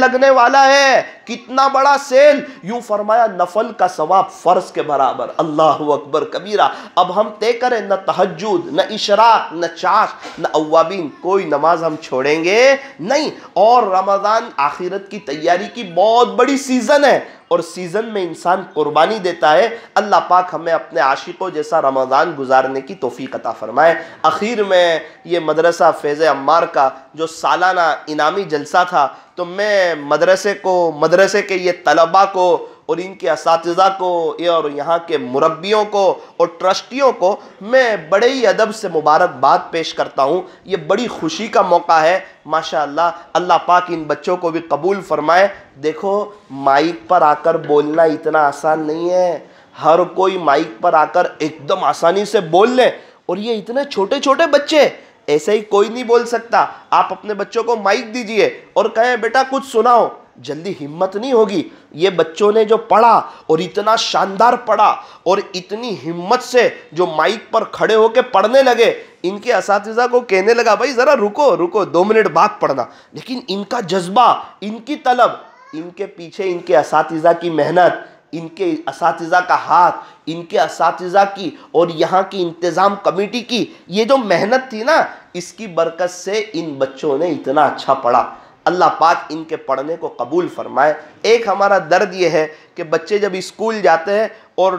लगने वाला है, कितना बड़ा सेल। यूं फरमाया नफल का सवाब फर्ज के बराबर। अल्लाहु अकबर कबीरा। अब हम तय करें न तहज्जुद, न इशराक, न चाश, न अव्वाबीन, कोई नमाज हम छोड़ेंगे नहीं। और रमज़ान आखिरत की तैयारी की बहुत बड़ी सीज़न है और सीज़न में इंसान कुर्बानी देता है। अल्लाह पाक हमें अपने आशिकों जैसा रमज़ान गुजारने की तौफीक अता फरमाए। आखिर में ये मदरसा फैज़ अम्मार का जो सालाना इनामी जलसा था, तो मैं मदरसे के ये तलबा को और इनके असातिज़ा को और यहाँ के मुरब्बियों को और ट्रस्टियों को मैं बड़े ही अदब से मुबारकबाद पेश करता हूँ। ये बड़ी खुशी का मौका है माशाअल्लाह। अल्लाह पाक इन बच्चों को भी कबूल फरमाए। देखो, माइक पर आकर बोलना इतना आसान नहीं है। हर कोई माइक पर आकर एकदम आसानी से बोल ले, और ये इतने छोटे छोटे बच्चे, ऐसे ही कोई नहीं बोल सकता। आप अपने बच्चों को माइक दीजिए और कहें बेटा कुछ सुनाओ, जल्दी हिम्मत नहीं होगी। ये बच्चों ने जो पढ़ा और इतना शानदार पढ़ा और इतनी हिम्मत से जो माइक पर खड़े होकर पढ़ने लगे, इनके असातिज़ा को कहने लगा भाई ज़रा रुको रुको, 2 मिनट बाद पढ़ना। लेकिन इनका जज्बा, इनकी तलब, इनके पीछे इनके असातिज़ा की मेहनत, इनके असातिज़ा का हाथ, इनके असातिज़ा की और यहाँ की इंतज़ाम कमेटी की ये जो मेहनत थी ना, इसकी बरकत से इन बच्चों ने इतना अच्छा पढ़ा। अल्लाह पाक इनके पढ़ने को कबूल फरमाए। एक हमारा दर्द ये है कि बच्चे जब स्कूल जाते हैं और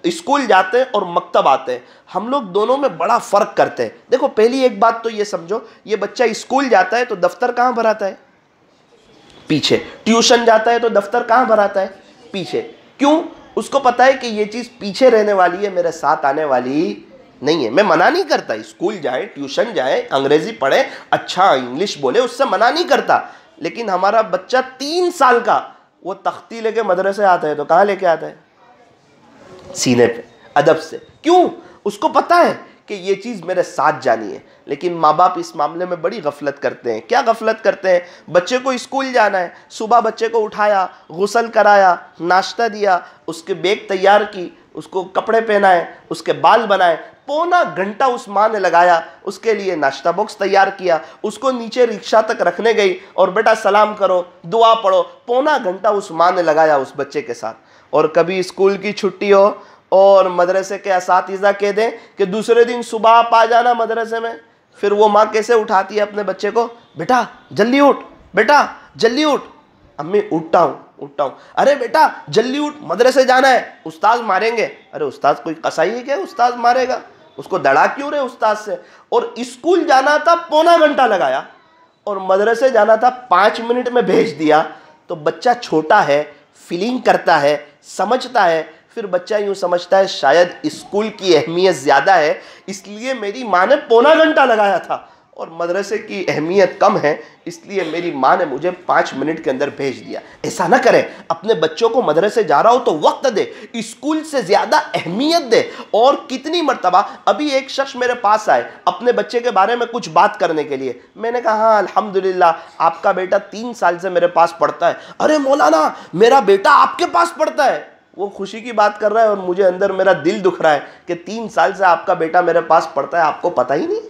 स्कूल जाते हैं और मकतब आते हैं, हम लोग दोनों में बड़ा फ़र्क करते हैं। देखो, पहली एक बात तो ये समझो, ये बच्चा स्कूल जाता है तो दफ्तर कहाँ भराता है? पीछे। ट्यूशन जाता है तो दफ्तर कहाँ भराता है? पीछे। क्यों? उसको पता है कि ये चीज़ पीछे रहने वाली है, मेरे साथ आने वाली नहीं है। मैं मना नहीं करता, स्कूल जाए, ट्यूशन जाए, अंग्रेजी पढ़े, अच्छा इंग्लिश बोले, उससे मना नहीं करता। लेकिन हमारा बच्चा 3 साल का, वो तख्ती लेके मदरसे आता है तो कहाँ लेके आता है? सीने पे, अदब से। क्यों? उसको पता है कि ये चीज़ मेरे साथ जानी है। लेकिन माँ बाप इस मामले में बड़ी गफलत करते हैं। क्या गफलत करते हैं? बच्चे को स्कूल जाना है, सुबह बच्चे को उठाया, गुस्ल कराया, नाश्ता दिया, उसके बैग तैयार की, उसको कपड़े पहनाए, उसके बाल बनाए, पौना घंटा उस माँ ने लगाया, उसके लिए नाश्ता बॉक्स तैयार किया, उसको नीचे रिक्शा तक रखने गई और बेटा सलाम करो, दुआ पढ़ो, पौना घंटा उस माँ ने लगाया उस बच्चे के साथ। और कभी स्कूल की छुट्टी हो और मदरसे के असातिज़ा कह दें कि दूसरे दिन सुबह आप आ जाना मदरसे में, फिर वो माँ कैसे उठाती है अपने बच्चे को? बेटा जल्दी उठ, बेटा जल्दी उठ। अम्मी उठता हूँ। अरे बेटा जल्दी उठ, मदरसे जाना है, उस्ताद मारेंगे। अरे उस्ताद कोई कसाई है क्या उस्ताद मारेगा? उसको दड़ा क्यों रहे उस्ताद से? और स्कूल जाना था, पौना घंटा लगाया, और मदरसे जाना था 5 मिनट में भेज दिया। तो बच्चा छोटा है, फीलिंग करता है, समझता है। फिर बच्चा यूँ समझता है शायद स्कूल की अहमियत ज़्यादा है, इसलिए मेरी माँ ने पौना घंटा लगाया था, और मदरसे की अहमियत कम है इसलिए मेरी माँ ने मुझे 5 मिनट के अंदर भेज दिया। ऐसा ना करें। अपने बच्चों को मदरसे जा रहा हो तो वक्त दे, स्कूल से ज़्यादा अहमियत दे। और कितनी मर्तबा अभी एक शख्स मेरे पास आए अपने बच्चे के बारे में कुछ बात करने के लिए। मैंने कहा हाँ अल्हम्दुलिल्लाह आपका बेटा 3 साल से मेरे पास पढ़ता है। अरे मौलाना मेरा बेटा आपके पास पढ़ता है। वो खुशी की बात कर रहा है और मुझे अंदर मेरा दिल दुख रहा है कि 3 साल से आपका बेटा मेरे पास पढ़ता है, आपको पता ही नहीं,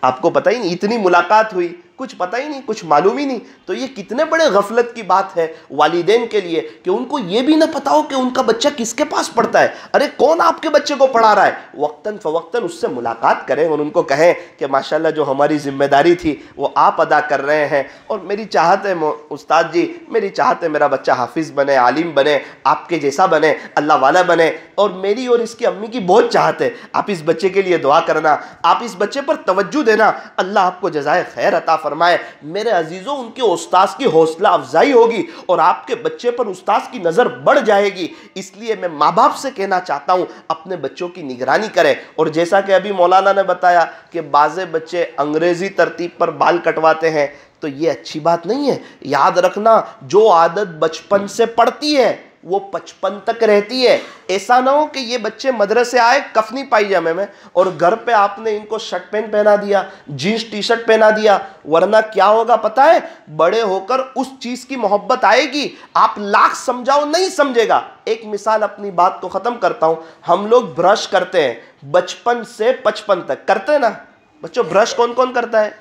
आपको पता ही नहीं। इतनी मुलाकात हुई, कुछ पता ही नहीं, कुछ मालूम ही नहीं। तो ये कितने बड़े गफलत की बात है वालिदैन के लिए कि उनको ये भी ना पता हो कि उनका बच्चा किसके पास पढ़ता है। अरे कौन आपके बच्चे को पढ़ा रहा है? वक्तन फ़वक्तन उससे मुलाकात करें और उनको कहें कि माशाल्लाह जो हमारी जिम्मेदारी थी वो आप अदा कर रहे हैं। और मेरी चाहत है उस्ताद जी, मेरी चाहत है मेरा बच्चा हाफिज़ बने, आलिम बने, आपके जैसा बने, अल्लाह वाला बने। और मेरी और इसकी अम्मी की बहुत चाहत है। आप इस बच्चे के लिए दुआ करना, आप इस बच्चे पर तवज्जो देना, अल्लाह आपको जज़ाए खैर अता फरमाए। मेरे अजीजों, उनके उस्ताद की हौसला अफजाई होगी और आपके बच्चे पर उस्ताद की नज़र बढ़ जाएगी। इसलिए मैं माँ बाप से कहना चाहता हूँ अपने बच्चों की निगरानी करें। और जैसा कि अभी मौलाना ने बताया कि बाज़े बच्चे अंग्रेज़ी तरतीब पर बाल कटवाते हैं, तो ये अच्छी बात नहीं है। याद रखना, जो आदत बचपन से पड़ती है वो 55 तक रहती है। ऐसा ना हो कि ये बच्चे मदरसे आए कफनी पायजामे में और घर पे आपने इनको शर्ट पैंट पहना दिया, जीन्स टी शर्ट पहना दिया, वरना क्या होगा पता है? बड़े होकर उस चीज़ की मोहब्बत आएगी, आप लाख समझाओ नहीं समझेगा। एक मिसाल अपनी बात को ख़त्म करता हूँ। हम लोग ब्रश करते हैं बचपन से 55 तक, करते हैं ना बच्चों? ब्रश कौन कौन करता है?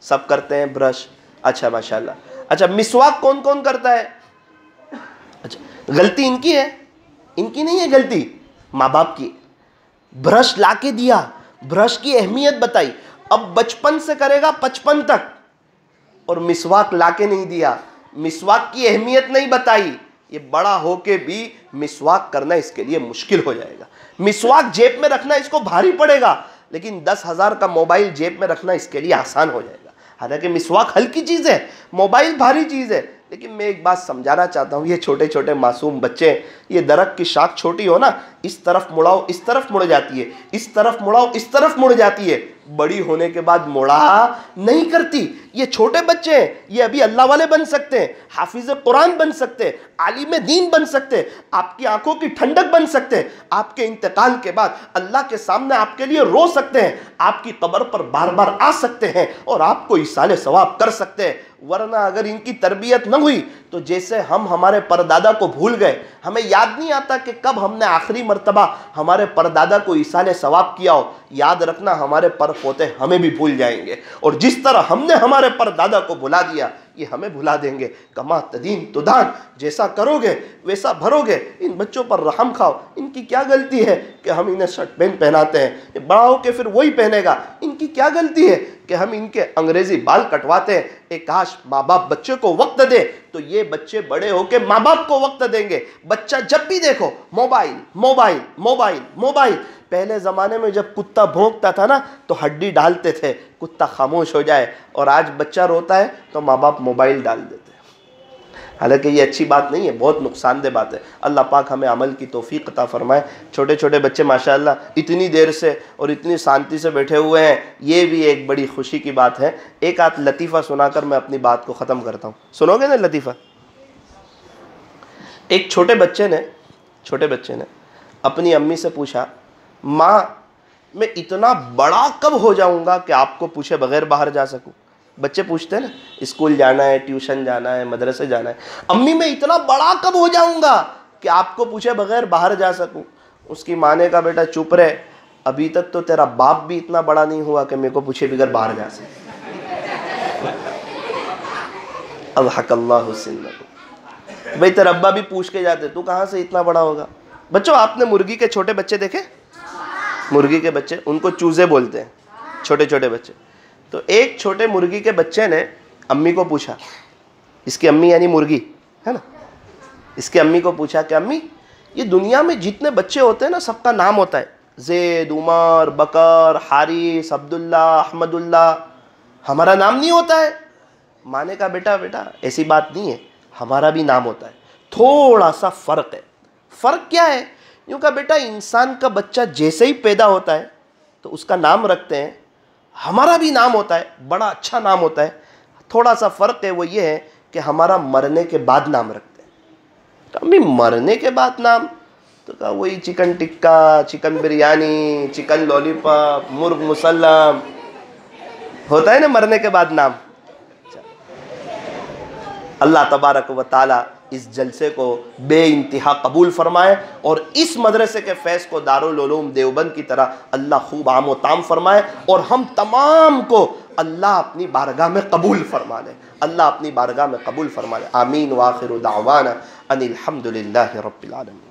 सब करते हैं ब्रश। अच्छा माशाल्लाह। अच्छा, मिसवाक कौन कौन करता है? अच्छा, गलती इनकी है? इनकी नहीं है गलती, माँ बाप की। ब्रश लाके दिया, ब्रश की अहमियत बताई, अब बचपन से करेगा 55 तक, और मिसवाक लाके नहीं दिया, मिसवाक की अहमियत नहीं बताई, ये बड़ा होके भी मिसवाक करना इसके लिए मुश्किल हो जाएगा। मिसवाक जेब में रखना इसको भारी पड़ेगा, लेकिन 10,000 का मोबाइल जेब में रखना इसके लिए आसान हो जाएगा। हालांकि मिसवाक हल्की चीज़ है, मोबाइल भारी चीज़ है, लेकिन मैं एक बात समझाना चाहता हूँ, ये छोटे छोटे मासूम बच्चे, ये दरख्त की शाख छोटी हो ना, इस तरफ मुड़ाओ इस तरफ मुड़ जाती है, इस तरफ मुड़ाओ इस तरफ मुड़ जाती है, बड़ी होने के बाद मुड़ा नहीं करती। ये छोटे बच्चे हैं, ये अभी अल्लाह वाले बन सकते हैं, हाफिज कुरान बन सकते हैं, आलिम दीन बन सकते हैं, आपकी आंखों की ठंडक बन सकते हैं, आपके इंतकाल के बाद अल्लाह के सामने आपके लिए रो सकते हैं, आपकी कब्र पर बार बार आ सकते हैं और आपको इसाले सवाब कर सकते हैं। वरना अगर इनकी तरबियत न हुई तो जैसे हम हमारे परदादा को भूल गए, हमें याद नहीं आता कि कब हमने आखिरी मर्तबा हमारे परदादा को इसाले सवाब किया हो। याद रखना, हमारे पर पोते हमें भी भूल जाएंगे, और जिस तरह हमने हमारे परदादा को भुला दिया, ये हमें भुला देंगे। कमा तदीन तुदान, जैसा करोगे वैसा भरोगे। इन बच्चों पर रहम खाओ, इनकी क्या गलती है कि हम इन्हें शर्ट पैंट पहनाते हैं, ये बड़ा होकर फिर वही पहनेगा। इनकी क्या गलती है कि हम इनके अंग्रेजी बाल कटवाते हैं। एक काश माँ बाप बच्चे को वक्त दे तो ये बच्चे बड़े होकर माँ बाप को वक्त देंगे। बच्चा जब भी देखो मोबाइल मोबाइल मोबाइल मोबाइल। पहले ज़माने में जब कुत्ता भौंकता था ना तो हड्डी डालते थे कुत्ता खामोश हो जाए, और आज बच्चा रोता है तो माँ बाप मोबाइल डाल देते हैं। हालांकि ये अच्छी बात नहीं है, बहुत नुकसानदेह बात है। अल्लाह पाक हमें अमल की तौफीक अता फरमाए। छोटे छोटे बच्चे माशाअल्लाह इतनी देर से और इतनी शांति से बैठे हुए हैं, ये भी एक बड़ी खुशी की बात है। एक आध लतीफ़ा सुनाकर मैं अपनी बात को ख़त्म करता हूँ। सुनोगे ना लतीफ़ा? एक छोटे बच्चे ने अपनी अम्मी से पूछा, माँ मैं इतना बड़ा कब हो जाऊँगा कि आपको पूछे बगैर बाहर जा सकूँ? बच्चे पूछते हैं ना, स्कूल जाना है, ट्यूशन जाना है, मदरसे जाना है, अम्मी मैं इतना बड़ा कब हो जाऊँगा कि आपको पूछे बगैर बाहर जा सकूँ? उसकी माँ ने कहा, बेटा चुप रहे, अभी तक तो तेरा बाप भी इतना बड़ा नहीं हुआ कि मेरे को पूछे बगैर बाहर जा सके। अल्लाहु सिन्नकुम, भाई तेरा अब्बा भी पूछ के जाते, तू कहाँ से इतना बड़ा होगा? बच्चों आपने मुर्गी के छोटे बच्चे देखे? मुर्गी के बच्चे, उनको चूजे बोलते हैं, छोटे छोटे बच्चे। तो एक छोटे मुर्गी के बच्चे ने अम्मी को पूछा, इसकी अम्मी यानी मुर्गी है ना, इसकी अम्मी को पूछा कि अम्मी ये दुनिया में जितने बच्चे होते हैं ना सबका नाम होता है, ज़ैद, उमर, बकर, हारिस, अब्दुल्ला, अहमदुल्ला, हमारा नाम नहीं होता है? माँ ने कहा, बेटा बेटा ऐसी बात नहीं है, हमारा भी नाम होता है, थोड़ा सा फ़र्क है। फ़र्क क्या है? यूँ कहा, बेटा इंसान का बच्चा जैसे ही पैदा होता है तो उसका नाम रखते हैं, हमारा भी नाम होता है, बड़ा अच्छा नाम होता है। थोड़ा सा फ़र्क है, वो ये है कि हमारा मरने के बाद नाम रखते हैं। तो अम्मी मरने के बाद नाम? तो कहा वही chicken tikka, chicken biryani, chicken lollipop, मुर्ग मुसल्लम होता है ना मरने के बाद नाम। अल्लाह तबारक व ताला इस जलसे को बे इंतहा कबूल फरमाए और इस मदरसे के फैज़ को दारुल उलूम देवबंद की तरह अल्लाह खूब आम व ताम फरमाए और हम तमाम को अल्लाह अपनी बारगाह में कबूल फरमा ले। अल्लाह अपनी बारगाह में कबूल फरमा ले। आमीन व आखिरु दावाना अनिल हम्दुलिल्लाहि रब्बिल आलमीन।